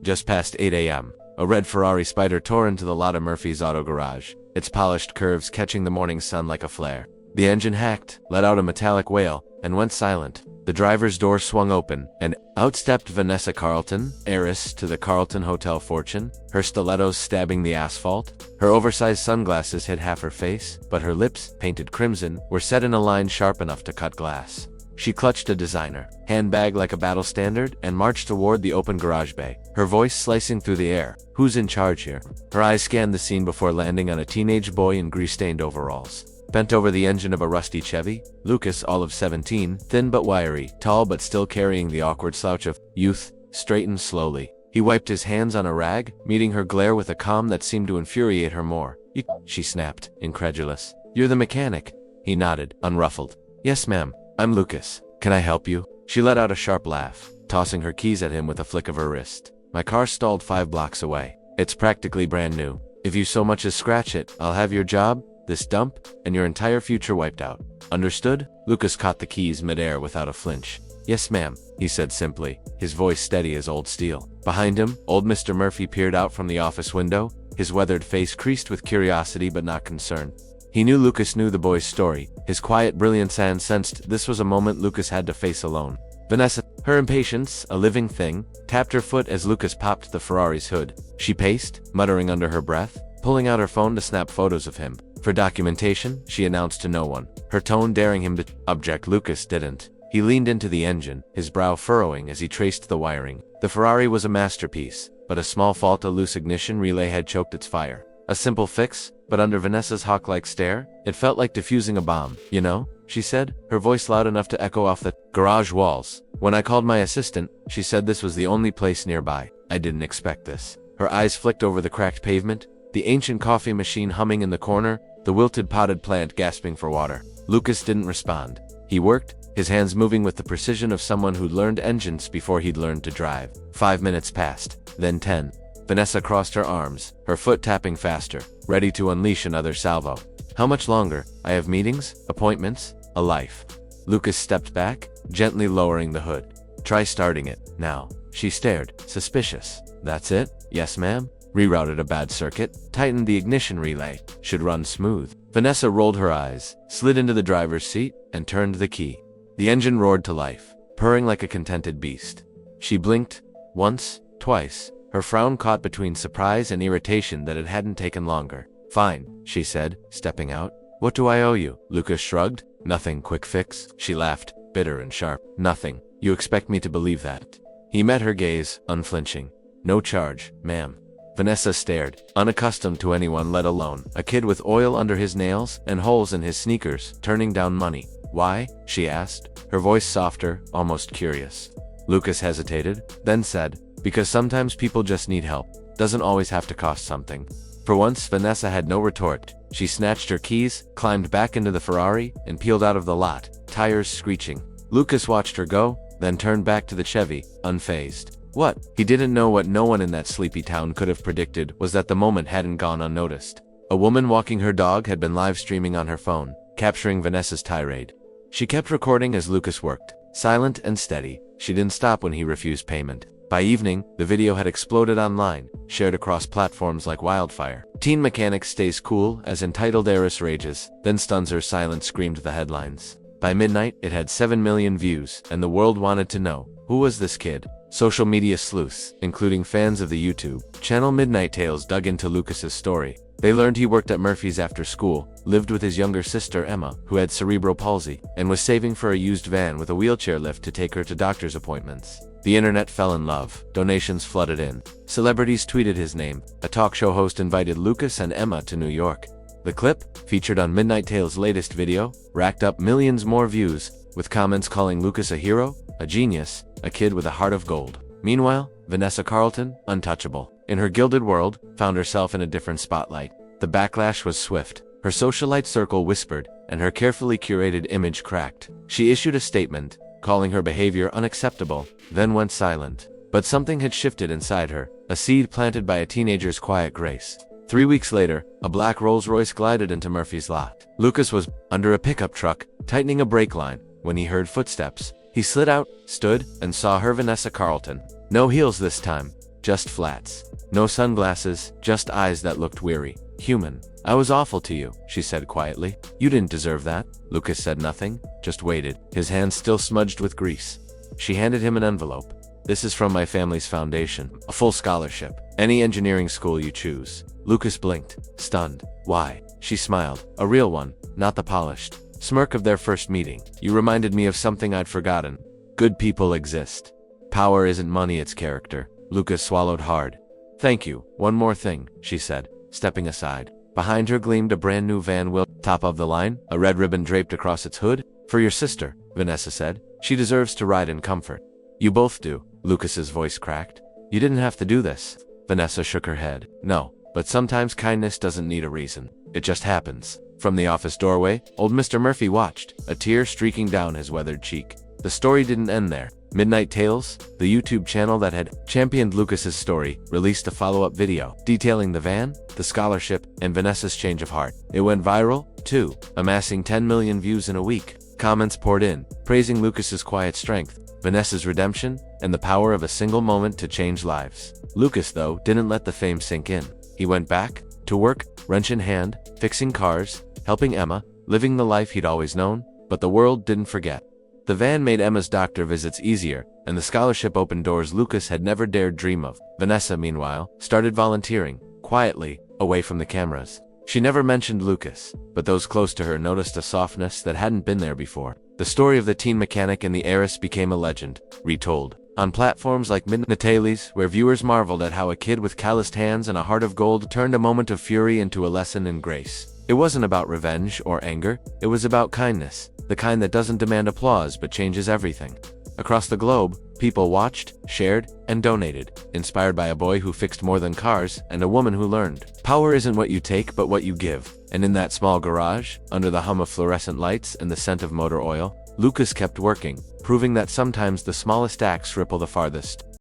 Just past 8 a.m., a red Ferrari Spider tore into the lot of Murphy's auto garage, its polished curves catching the morning sun like a flare. The engine hacked, let out a metallic wail, and went silent. The driver's door swung open, and out stepped Vanessa Carlton, heiress to the Carlton Hotel fortune, her stilettos stabbing the asphalt. Her oversized sunglasses hid half her face, but her lips, painted crimson, were set in a line sharp enough to cut glass. She clutched a designer handbag like a battle standard and marched toward the open garage bay, her voice slicing through the air. Who's in charge here? Her eyes scanned the scene before landing on a teenage boy in grease-stained overalls. Bent over the engine of a rusty Chevy, Lucas, all of 17, thin but wiry, tall but still carrying the awkward slouch of youth, straightened slowly. He wiped his hands on a rag, meeting her glare with a calm that seemed to infuriate her more. She snapped, incredulous. You're the mechanic. He nodded, unruffled. Yes, ma'am. I'm Lucas. Can I help you? She let out a sharp laugh, tossing her keys at him with a flick of her wrist. My car stalled 5 blocks away. It's practically brand new. If you so much as scratch it, I'll have your job, this dump, and your entire future wiped out. Understood? Lucas caught the keys midair without a flinch. Yes, ma'am, he said simply, his voice steady as old steel. Behind him, old Mr. Murphy peered out from the office window, his weathered face creased with curiosity but not concern. He knew Lucas knew the boy's story, his quiet brilliance, and sensed this was a moment Lucas had to face alone. Vanessa, her impatience, a living thing, tapped her foot as Lucas popped the Ferrari's hood. She paced, muttering under her breath, pulling out her phone to snap photos of him. For documentation, she announced to no one, her tone daring him to object. Lucas didn't. He leaned into the engine, his brow furrowing as he traced the wiring. The Ferrari was a masterpiece, but a small fault, a loose ignition relay, had choked its fire. A simple fix, but under Vanessa's hawk-like stare, it felt like defusing a bomb. You know, she said, her voice loud enough to echo off the garage walls. When I called my assistant, she said this was the only place nearby. I didn't expect this. Her eyes flicked over the cracked pavement, the ancient coffee machine humming in the corner, the wilted potted plant gasping for water. Lucas didn't respond. He worked, his hands moving with the precision of someone who'd learned engines before he'd learned to drive. 5 minutes passed, then 10. Vanessa crossed her arms, her foot tapping faster, ready to unleash another salvo. How much longer? I have meetings, appointments, a life. Lucas stepped back, gently lowering the hood. Try starting it, now. She stared, suspicious. That's it? Yes, ma'am. Rerouted a bad circuit, tightened the ignition relay. Should run smooth. Vanessa rolled her eyes, slid into the driver's seat, and turned the key. The engine roared to life, purring like a contented beast. She blinked, once, twice, her frown caught between surprise and irritation that it hadn't taken longer. Fine, she said, stepping out. What do I owe you? Lucas shrugged. Nothing. Quick fix. She laughed, bitter and sharp. Nothing. You expect me to believe that? He met her gaze, unflinching. No charge, ma'am. Vanessa stared, unaccustomed to anyone, let alone a kid with oil under his nails and holes in his sneakers, turning down money. Why? She asked, her voice softer, almost curious. Lucas hesitated, then said, because sometimes people just need help. Doesn't always have to cost something. For once, Vanessa had no retort. She snatched her keys, climbed back into the Ferrari, and peeled out of the lot, tires screeching. Lucas watched her go, then turned back to the Chevy, unfazed. What? He didn't know what no one in that sleepy town could have predicted was that the moment hadn't gone unnoticed. A woman walking her dog had been live streaming on her phone, capturing Vanessa's tirade. She kept recording as Lucas worked, silent and steady. She didn't stop when he refused payment. By evening, the video had exploded online, shared across platforms like wildfire. Teen mechanic stays cool as entitled heiress rages, then stuns her, silent, screamed the headlines. By midnight, it had 7 million views, and the world wanted to know, who was this kid? Social media sleuths, including fans of the YouTube channel MidnightTales, dug into Lucas's story. They learned he worked at Murphy's after school, lived with his younger sister Emma, who had cerebral palsy, and was saving for a used van with a wheelchair lift to take her to doctor's appointments. The internet fell in love, donations flooded in. Celebrities tweeted his name. A talk show host invited Lucas and Emma to New York. The clip, featured on MidnightTales' latest video, racked up millions more views, with comments calling Lucas a hero, a genius, a kid with a heart of gold. Meanwhile, Vanessa Carlton, untouchable, in her gilded world, found herself in a different spotlight. The backlash was swift. Her socialite circle whispered, and her carefully curated image cracked. She issued a statement, calling her behavior unacceptable, then went silent. But something had shifted inside her, a seed planted by a teenager's quiet grace. 3 weeks later, a black Rolls-Royce glided into Murphy's lot. Lucas was under a pickup truck, tightening a brake line, when he heard footsteps. He slid out, stood, and saw her, Vanessa Carlton. No heels this time, just flats. No sunglasses, just eyes that looked weary. Human. I was awful to you, she said quietly. You didn't deserve that. Lucas said nothing, just waited, his hands still smudged with grease. She handed him an envelope. This is from my family's foundation. A full scholarship. Any engineering school you choose. Lucas blinked, stunned. Why? She smiled. A real one, not the polished smirk of their first meeting. You reminded me of something I'd forgotten. Good people exist. Power isn't money, it's character. Lucas swallowed hard. Thank you. One more thing, she said, stepping aside. Behind her gleamed a brand new Van Wil, top of the line, a red ribbon draped across its hood. For your sister, Vanessa said. She deserves to ride in comfort. You both do. Lucas's voice cracked. You didn't have to do this. Vanessa shook her head. No, but sometimes kindness doesn't need a reason. It just happens. From the office doorway, old Mr. Murphy watched, a tear streaking down his weathered cheek. The story didn't end there. MidnightTales, the YouTube channel that had championed Lucas's story, released a follow-up video detailing the van, the scholarship, and Vanessa's change of heart. It went viral, too, amassing 10 million views in a week. Comments poured in, praising Lucas's quiet strength, Vanessa's redemption, and the power of a single moment to change lives. Lucas, though, didn't let the fame sink in. He went back to work, wrench in hand, fixing cars, helping Emma, living the life he'd always known, but the world didn't forget. The van made Emma's doctor visits easier, and the scholarship opened doors Lucas had never dared dream of. Vanessa, meanwhile, started volunteering, quietly, away from the cameras. She never mentioned Lucas, but those close to her noticed a softness that hadn't been there before. The story of the teen mechanic and the heiress became a legend, retold. On platforms like MidnightTales, where viewers marveled at how a kid with calloused hands and a heart of gold turned a moment of fury into a lesson in grace. It wasn't about revenge or anger, it was about kindness, the kind that doesn't demand applause but changes everything. Across the globe, people watched, shared, and donated, inspired by a boy who fixed more than cars and a woman who learned. Power isn't what you take but what you give. And in that small garage, under the hum of fluorescent lights and the scent of motor oil, Lucas kept working, proving that sometimes the smallest acts ripple the farthest.